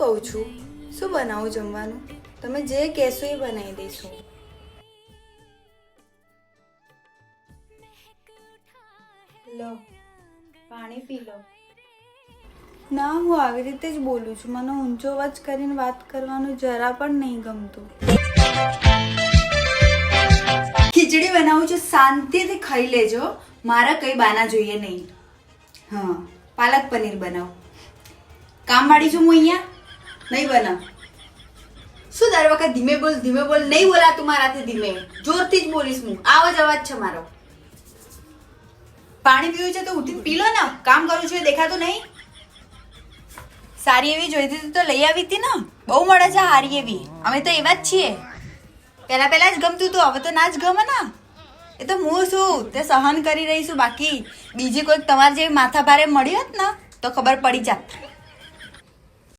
કહું છું, શું બનાવું જમવાનું? તમે જે કહેશો એ બનાવી દઈશું. લો, પાણી પી લો. ના, હું આવી રીતે જ બોલું છું. મને ઊંચો અવાજ કરીને વાત કરવાનું જરા પણ નહીં ગમતું. ખીચડી બનાવું છું, શાંતિથી ખાઈ લેજો. મારા કઈ બાના જોઈએ નહીં. હા, પાલક પનીર બનાવો. કામવાળી છું હું અહીંયા, નહીં બનાવ. શું દર વખત ધીમે બોલ નહીં બોલાતું મારાથી. ધીમે જોરથી જ બોલીશ હું. આવો જ અવાજ છે મારો. પાણી પીવું છે તો ઉઠીને પી લો ને. કામ કરું છું એ દેખાતું નહીં? સારી એવી જોઈતી હતી તો લઈ આવી હતી ને. બહુ મળે છે સારી એવી. અમે તો એવા જ છીએ. પહેલા જ ગમતું હતું, હવે તો ના જ ગમે ને. એ તો હું શું તે સહન કરી રહી છું. બાકી બીજી કોઈક તમારે જેવી માથા ભારે મળી હોત ને તો ખબર પડી જાત.